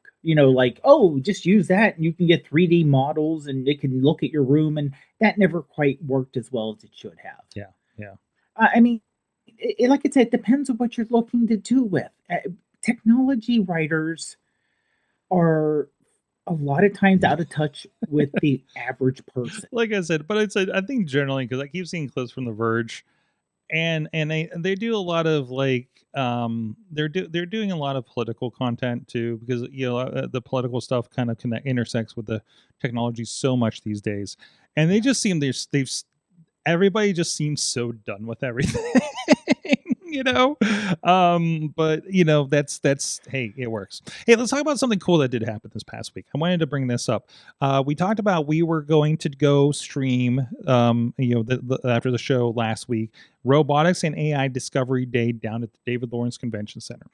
S2: Just use that and you can get 3D models and it can look at your room, and that never quite worked as well as it should have.
S1: Yeah.
S2: I mean, like I said, it depends on what you're looking to do with. Technology writers are a lot of times out of touch with the average person.
S1: Like I said, but I think generally, because I keep seeing clips from the Verge, and they do a lot of they're doing a lot of political content too, because the political stuff kind of intersects with the technology so much these days, and they just seem everybody just seems so done with everything. But that's hey, it works. Hey, let's talk about something cool that did happen this past week. I wanted to bring this up. We talked about we were going to go stream after the show last week, Robotics and AI Discovery Day down at the David Lawrence Convention Center.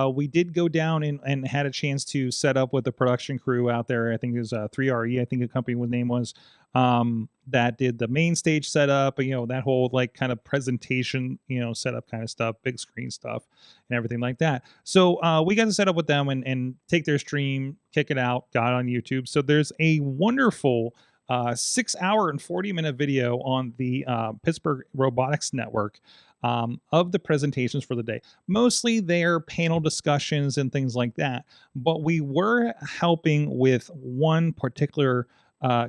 S1: We did go down and had a chance to set up with the production crew out there. I think it was 3RE, I think the company name was, that did the main stage setup, that whole kind of presentation, setup kind of stuff, big screen stuff and everything like that. So we got to set up with them and take their stream, kick it out, got it on YouTube. So there's a wonderful 6 hour and 40-minute video on the Pittsburgh Robotics Network of the presentations for the day. Mostly their panel discussions and things like that. But we were helping with one particular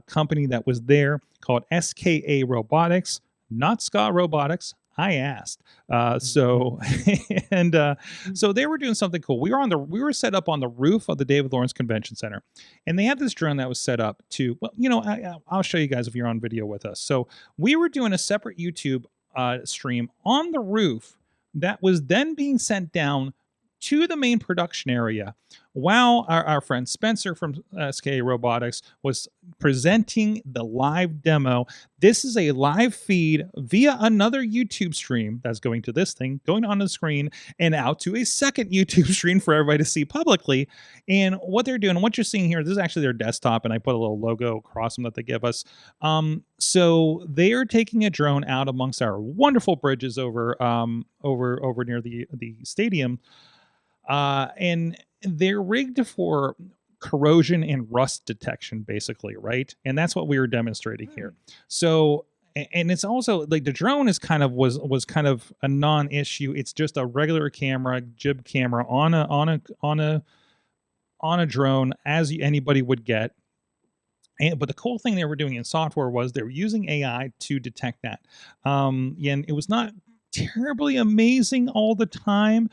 S1: company that was there called SKA Robotics, not SKA Robotics. I asked. So they were doing something cool. We were set up on the roof of the David Lawrence Convention Center, and they had this drone that was set up to, I'll show you guys if you're on video with us. So we were doing a separate YouTube stream on the roof that was then being sent down to the main production area while our friend Spencer from SKA Robotics was presenting the live demo. This is a live feed via another YouTube stream that's going to this thing, going on the screen and out to a second YouTube stream for everybody to see publicly. And what they're doing, what you're seeing here, this is actually their desktop, and I put a little logo across them that they give us. So they are taking a drone out amongst our wonderful bridges over near the stadium. And they're rigged for corrosion and rust detection, basically, right? And that's what we were demonstrating here. So, and it's also like the drone is was kind of a non-issue. It's just a regular camera, jib camera on a drone, as anybody would get. But the cool thing they were doing in software was they were using AI to detect that. And it was not terribly amazing all the time,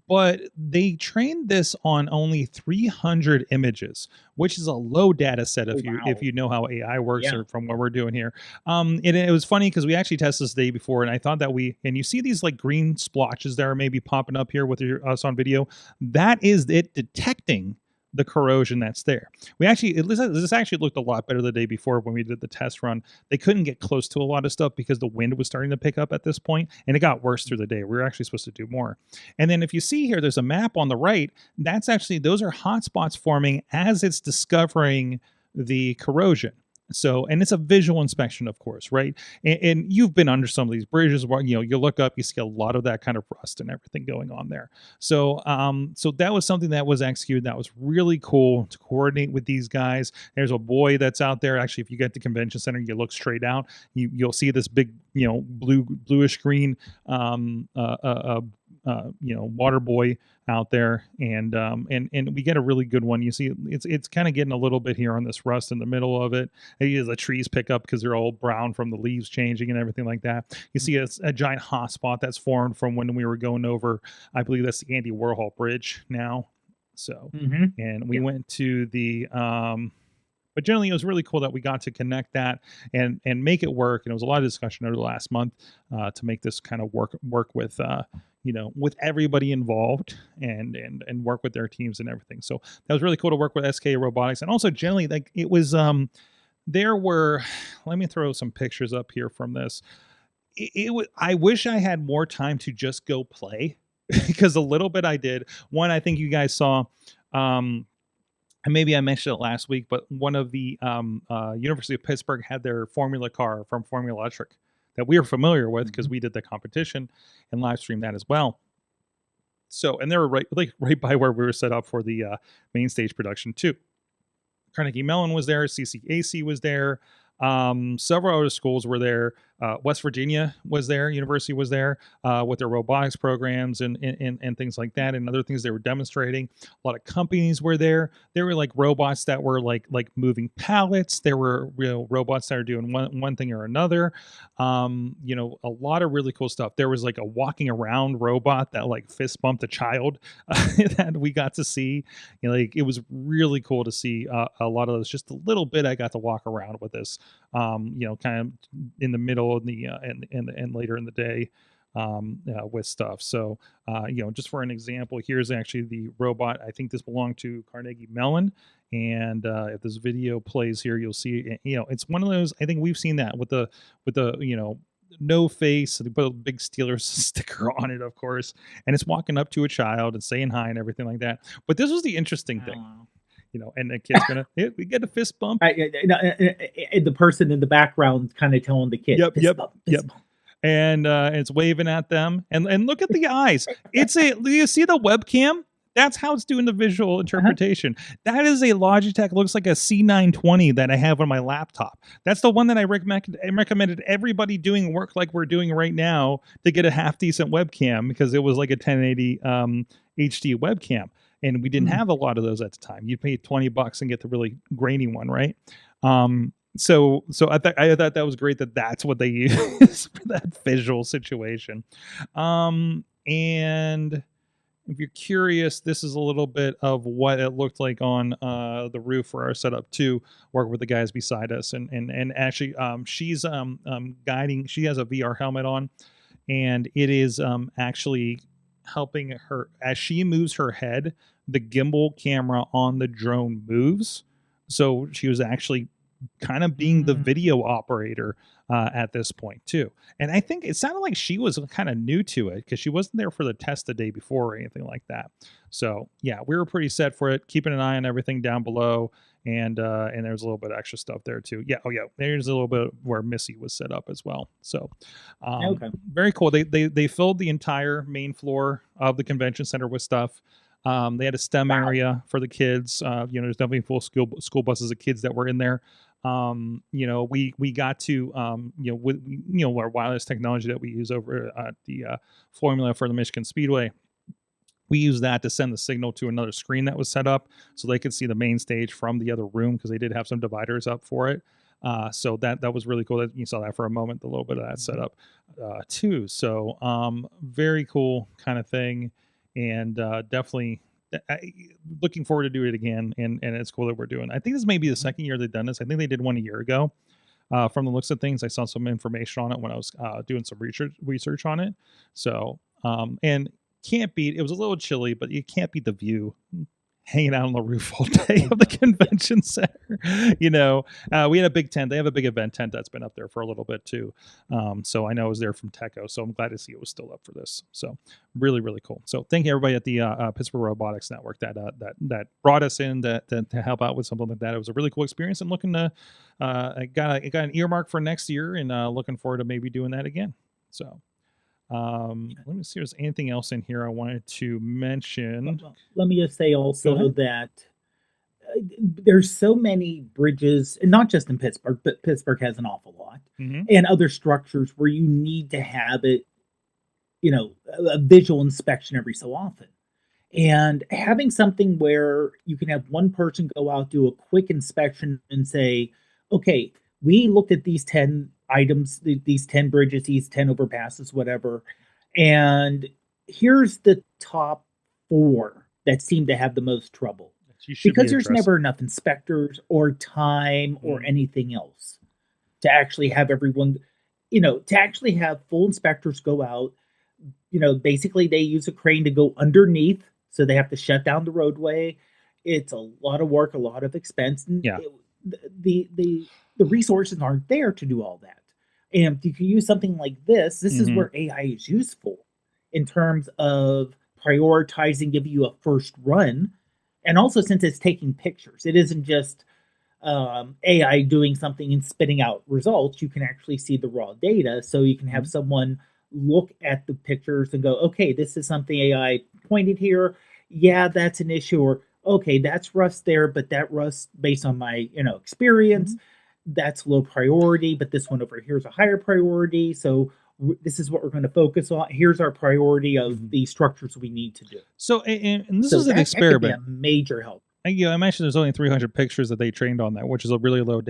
S1: but they trained this on only 300 images, which is a low data set if you know how AI works, or from what we're doing here. And it was funny because we actually tested this the day before, and I thought that and you see these green splotches that are maybe popping up here with us on video. That is it detecting the corrosion that's there. This actually looked a lot better the day before when we did the test run. They couldn't get close to a lot of stuff because the wind was starting to pick up at this point, and it got worse through the day. We were actually supposed to do more. And then if you see here, there's a map on the right. Those are hotspots forming as it's discovering the corrosion. So, and it's a visual inspection, of course, right? And you've been under some of these bridges where, you look up, you see a lot of that kind of rust and everything going on there. So, so that was something that was executed. That was really cool to coordinate with these guys. There's a boy that's out there. Actually, if you get to convention center, you look straight out, you'll see this big, bluish green, water boy out there, and we get a really good one. You see, it's kind of getting a little bit here on this rust in the middle of it. The trees pick up because they're all brown from the leaves changing and everything like that. You see a giant hot spot that's formed from when we were going over, I believe that's the Andy Warhol Bridge now. So, and we went to the but generally it was really cool that we got to connect that and make it work. And it was a lot of discussion over the last month to make this kind of work with with everybody involved and work with their teams and everything. So that was really cool to work with SKA Robotics. And also generally, like, it was there were, let me throw some pictures up here from this. I wish I had more time to just go play because a little bit I did. One, I think you guys saw, and maybe I mentioned it last week, but one of the University of Pittsburgh had their Formula car from Formula Electric that we are familiar with because we did the competition and live streamed that as well. So, and they were right by where we were set up for the main stage production too. Carnegie Mellon was there, CCAC was there, several other schools were there. West Virginia was there, University was there with their robotics programs and things like that, and other things they were demonstrating. A lot of companies were there. There were like robots that were like moving pallets. There were robots that are doing one thing or another. A lot of really cool stuff. There was like a walking around robot that like fist bumped a child that we got to see. It was really cool to see a lot of those. Just a little bit I got to walk around with this. Kind of in the middle of the and later in the day with stuff. So just for an example, here's actually the robot. I think this belonged to Carnegie Mellon, and if this video plays here, you'll see it's one of those. I think we've seen that with the no face. They put a big Steelers sticker on it, of course, and it's walking up to a child and saying hi and everything like that. But this was the interesting thing. And the kid's gonna we get a fist bump.
S2: The person in the background kind of telling the kid,
S1: Yep.
S2: Bump.
S1: And it's waving at them. And look at the eyes. Do you see the webcam? That's how it's doing the visual interpretation. That is a Logitech, looks like a C920 that I have on my laptop. That's the one that I recommended everybody doing work like we're doing right now to get a half decent webcam, because it was like a 1080 HD webcam. And we didn't have a lot of those at the time. You'd pay $20 and get the really grainy one, right? So I thought that was great that that's what they use for that visual situation. And if you're curious, this is a little bit of what it looked like on the roof for our setup too. Work with the guys beside us, and actually she's guiding. She has a VR helmet on, and it is actually helping her as she moves her head. The gimbal camera on the drone moves, so she was actually kind of being the video operator at this point too. And I think it sounded like she was kind of new to it because she wasn't there for the test the day before or anything like that. So yeah, we were pretty set for it, keeping an eye on everything down below. And there's a little bit of extra stuff there too. Yeah. Oh yeah. There's a little bit where Missy was set up as well. So very cool. They filled the entire main floor of the convention center with stuff. They had a STEM area for the kids. There's definitely full school buses of kids that were in there. We got to with our wireless technology that we use over at the formula for the Michigan Speedway. We used that to send the signal to another screen that was set up so they could see the main stage from the other room, because they did have some dividers up for it. So that was really cool. That you saw that for a moment, a little bit of that setup too. So very cool kind of thing. And definitely looking forward to do it again. And it's cool that we're doing. I think this may be the second year they've done this. I think they did one a year ago. From the looks of things, I saw some information on it when I was doing some research on it. So and can't beat. It was a little chilly, but you can't beat the view. Hanging out on the roof all day of the convention center. We had a big tent. They have a big event tent that's been up there for a little bit too. So I know it was there from Techo. So I'm glad to see it was still up for this. So really, really cool. So thank you everybody at the Pittsburgh Robotics Network that brought us in to help out with something like that. It was a really cool experience, and looking to I got an earmark for next year, and looking forward to maybe doing that again. So. Let me see if there's anything else in here I wanted to mention.
S2: Let me just say also that there's so many bridges, and not just in Pittsburgh, but Pittsburgh has an awful lot, and other structures where you need to have it a visual inspection every so often. And having something where you can have one person go out, do a quick inspection and say, okay, we looked at these 10 items, these 10 bridges, these 10 overpasses, whatever, and here's the top 4 that seem to have the most trouble. Because there's never enough inspectors or time or anything else to actually have everyone, to actually have full inspectors go out. Basically they use a crane to go underneath, so they have to shut down the roadway. It's a lot of work, a lot of expense. And the resources aren't there to do all that. And if you can use something like this is where AI is useful in terms of prioritizing, giving you a first run. And also, since it's taking pictures, it isn't just AI doing something and spitting out results. You can actually see the raw data, so you can have someone look at the pictures and go, okay, this is something AI pointed here. Yeah, that's an issue. Or, okay, that's rust there, but that rust, based on my experience, that's low priority, but this one over here is a higher priority. So this is what we're going to focus on. Here's our priority of the structures we need to do.
S1: So, and this is an experiment.
S2: That could be a major help.
S1: I mentioned there's only 300 pictures that they trained on that, which is a really low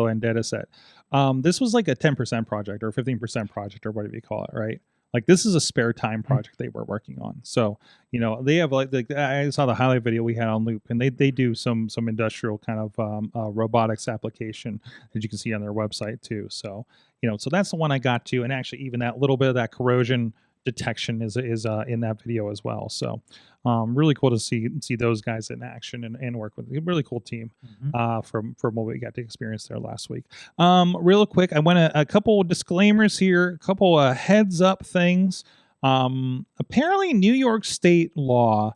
S1: end data set. This was like a 10% project or 15% project or whatever you call it, right? Like this is a spare time project they were working on. So, they have like I saw the highlight video we had on Loop, and they do some industrial kind of robotics application that you can see on their website too. So, so that's the one I got to, and actually even that little bit of that corrosion detection is in that video as well. So really cool to see those guys in action and work with a really cool team from what we got to experience there last week. Real quick, I want a couple disclaimers here, a couple heads up things. Apparently New York state law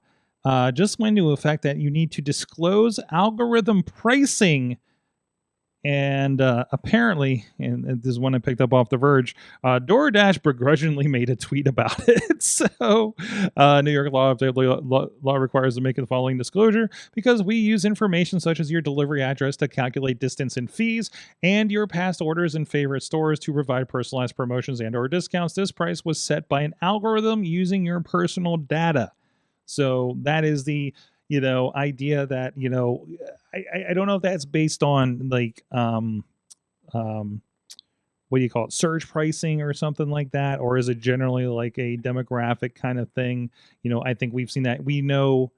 S1: just went into effect that you need to disclose algorithm pricing. And apparently, and this is one I picked up off The Verge, DoorDash begrudgingly made a tweet about it. So New York law requires to make the following disclosure: because we use information such as your delivery address to calculate distance and fees, and your past orders and favorite stores to provide personalized promotions and or discounts. This price was set by an algorithm using your personal data. So that is the idea that, I don't know if that's based on like, what do you call it? Surge pricing or something like that? Or is it generally like a demographic kind of thing? I think we've seen that. We know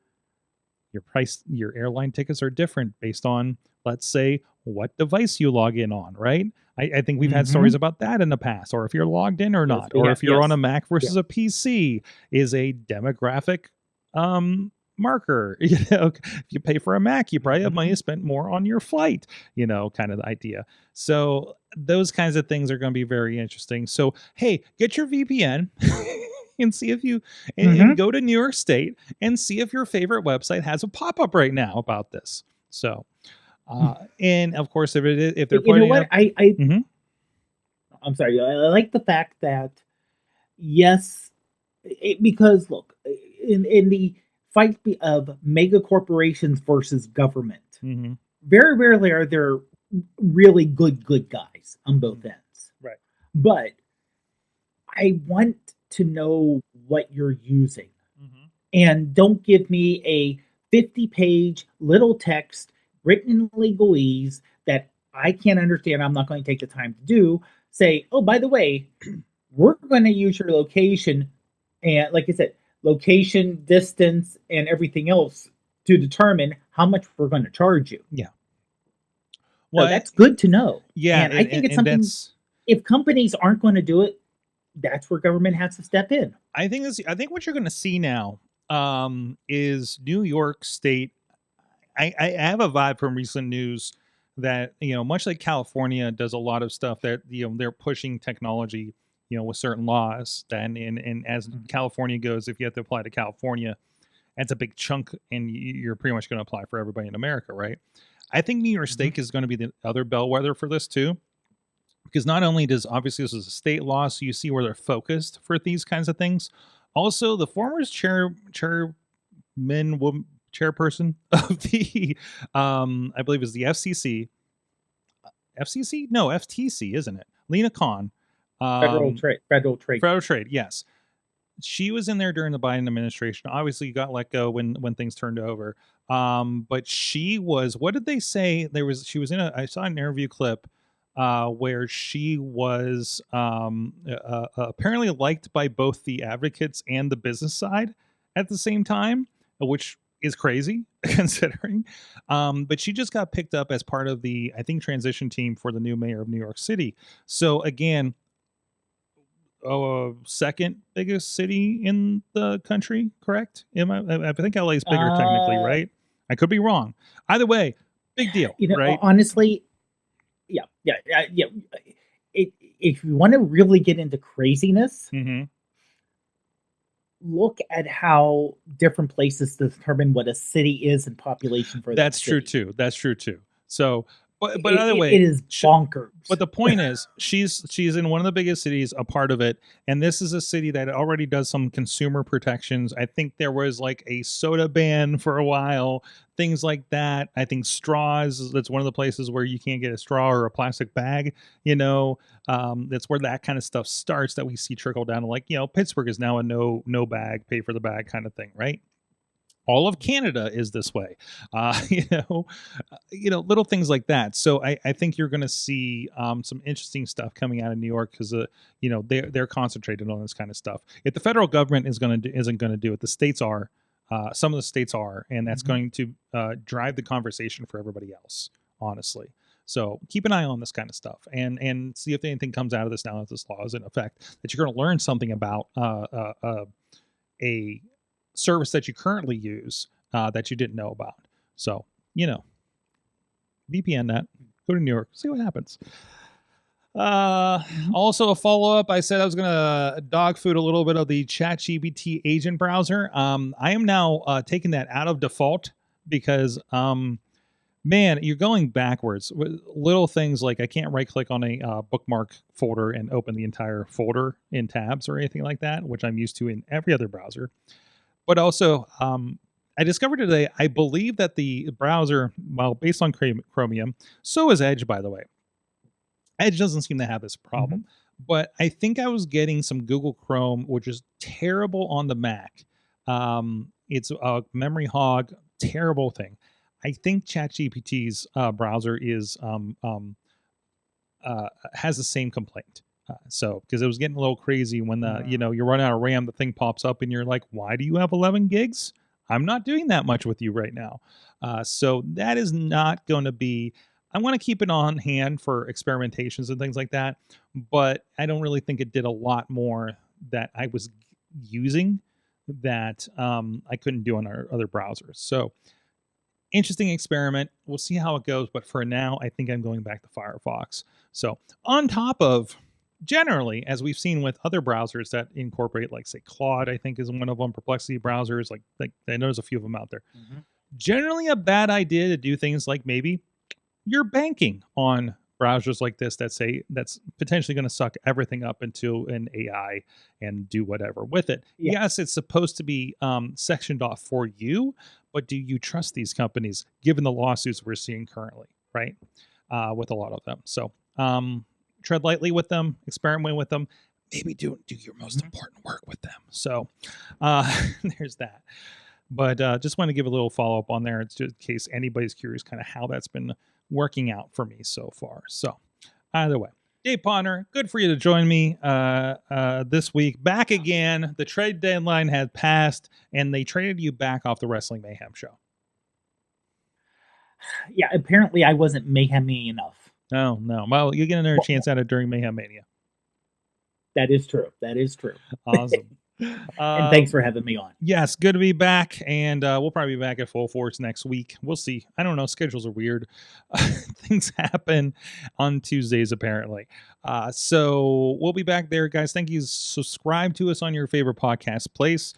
S1: your airline tickets are different based on, let's say, what device you log in on, right? I think we've had stories about that in the past, or if you're logged in or not, or if you're on a Mac versus a PC is a demographic, marker. If you pay for a Mac, you probably have money spent more on your flight, kind of the idea. So those kinds of things are going to be very interesting. So hey, get your VPN and see if you and go to New York State and see if your favorite website has a pop-up right now about this. So and of course, if they're putting
S2: I'm sorry, I like the fact that because look, in the fight of mega corporations versus government, very rarely are there really good guys on both ends.
S1: Right.
S2: But I want to know what you're using. And don't give me a 50-page little text written in legalese that I can't understand. I'm not going to take the time to do. Say, oh, by the way, we're going to use your location, and like I said, location, distance, and everything else to determine how much we're going to charge you.
S1: Yeah.
S2: Well, so that's good to know.
S1: Yeah.
S2: And I think it's something, if companies aren't going to do it, that's where government has to step in.
S1: I think what you're going to see now is New York State. I have a vibe from recent news that, much like California does a lot of stuff that, they're pushing technology, with certain laws. And as California goes, if you have to apply to California, that's a big chunk, and you're pretty much going to apply for everybody in America, right? I think New York State is going to be the other bellwether for this too, because not only does, obviously this is a state law, so you see where they're focused for these kinds of things. Also, the former chairperson of the, I believe is the FCC. FCC? No, FTC, isn't it? Lena Khan.
S2: Federal Trade.
S1: Federal Trade, yes. she was in there during the Biden administration. Obviously, got let go when things turned over. But she was. What did they say? She was in a. I saw an interview clip where she was apparently liked by both the advocates and the business side at the same time, which is crazy considering. But she just got picked up as part of the, I think, transition team for the new mayor of New York City. So again, second biggest city in the country, correct? I think LA is bigger technically, right? I could be wrong. Either way, big deal, right?
S2: Honestly, yeah. If you want to really get into craziness, look at how different places determine what a city is in population for
S1: That's true too. So, but either way,
S2: it is bonkers.
S1: But the point is, she's in one of the biggest cities, a part of it, and this is a city that already does some consumer protections. I think there was like a soda ban for a while, things like that. I think straws. That's one of the places where you can't get a straw or a plastic bag. That's where that kind of stuff starts. That we see trickle down. Like Pittsburgh is now a no bag, pay for the bag kind of thing, right? All of Canada is this way, little things like that. So I think you're going to see some interesting stuff coming out of New York because they're concentrated on this kind of stuff. If the federal government isn't going to do it, the states are. Some of the states are, and that's going to drive the conversation for everybody else. Honestly, so keep an eye on this kind of stuff and see if anything comes out of this now that this law is in effect. That you're going to learn something about a service that you currently use that you didn't know about. So, VPN that, go to New York, see what happens. Also a follow-up, I said I was going to dog food a little bit of the ChatGPT agent browser. I am now taking that out of default because, man, you're going backwards. Little things like I can't right-click on a bookmark folder and open the entire folder in tabs or anything like that, which I'm used to in every other browser. But also, I discovered today, I believe that the browser, well, based on Chromium, so is Edge, by the way. Edge doesn't seem to have this problem. But I think I was getting some Google Chrome, which is terrible on the Mac. It's a memory hog, terrible thing. I think ChatGPT's browser is has the same complaint. So, because it was getting a little crazy when you run out of RAM, the thing pops up and you're like, why do you have 11 gigs? I'm not doing that much with you right now. So that is not going to be, I want to keep it on hand for experimentations and things like that. But I don't really think it did a lot more that I was using that I couldn't do on our other browsers. So interesting experiment. We'll see how it goes. But for now, I think I'm going back to Firefox. So on top of, generally, as we've seen with other browsers that incorporate, like, say, Claude, I think is one of them, Perplexity browsers, like I know there's a few of them out there. Generally a bad idea to do things like maybe you're banking on browsers like this that's potentially going to suck everything up into an AI and do whatever with it. Yes, it's supposed to be sectioned off for you, but do you trust these companies given the lawsuits we're seeing currently, right? With a lot of them. So, tread lightly with them, experiment with them, maybe do your most important work with them. So there's that. But just want to give a little follow-up on there. It's just in case anybody's curious kind of how that's been working out for me so far. So either way, Dave Bonner, good for you to join me this week. Back again. The trade deadline had passed, and they traded you back off the Wrestling Mayhem show.
S2: Yeah, apparently I wasn't mayhem-y enough.
S1: Oh, no. Well, you get another chance at it during Mayhem Mania.
S2: That is true.
S1: Awesome.
S2: And thanks for having me on.
S1: Yes, good to be back. And we'll probably be back at full force next week. We'll see. I don't know. Schedules are weird. Things happen on Tuesdays, apparently. So we'll be back there, guys. Thank you. Subscribe to us on your favorite podcast place.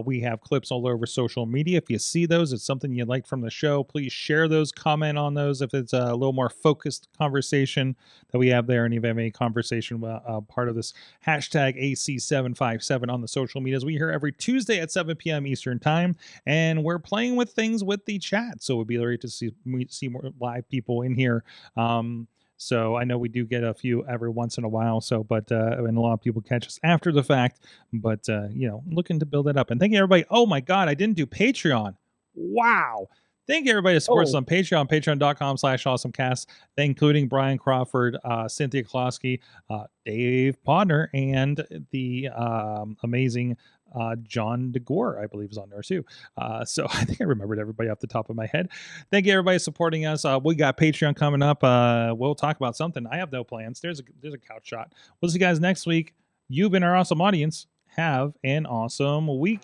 S1: We have clips all over social media. If you see those, it's something you like from the show, please share those, comment on those. If it's a little more focused conversation that we have there, and if you have any conversation part of this hashtag AC757 on the social medias, we here every Tuesday at 7 p.m. Eastern time, and we're playing with things with the chat. So it would be great to see more live people in here. So I know we do get a few every once in a while. So, but and a lot of people catch us after the fact. But looking to build it up. And thank you, everybody. Oh my God, I didn't do Patreon. Wow. Thank you, everybody, who supports us on Patreon, patreon.com/AwesomeCast, including Brian Crawford, Cynthia Klosky, Dave Podner, and the amazing John DeGore, I believe, is on there too. So I think I remembered everybody off the top of my head. Thank you, everybody, supporting us. We got Patreon coming up. We'll talk about something. I have no plans. There's a couch shot. We'll see you guys next week. You've been our awesome audience. Have an awesome week.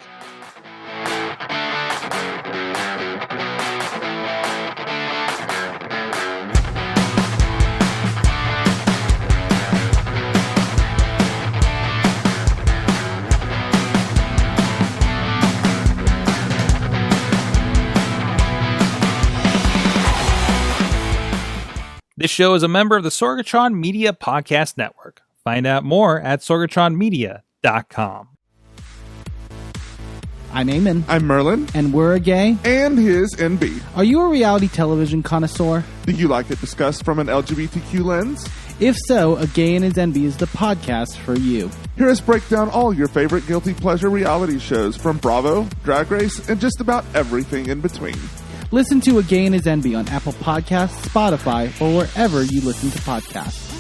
S1: This show is a member of the Sorgatron Media Podcast Network. Find out more at sorgatronmedia.com.
S4: I'm Eamon.
S5: I'm Merlin.
S4: And we're a gay.
S5: And here's NB.
S4: Are you a reality television connoisseur?
S5: Do you like it discussed from an LGBTQ lens?
S4: If so, A Gay and His NB is the podcast for you.
S5: Hear us break down all your favorite guilty pleasure reality shows from Bravo, Drag Race, and just about everything in between.
S4: Listen to A Gay and His NB on Apple Podcasts, Spotify, or wherever you listen to podcasts.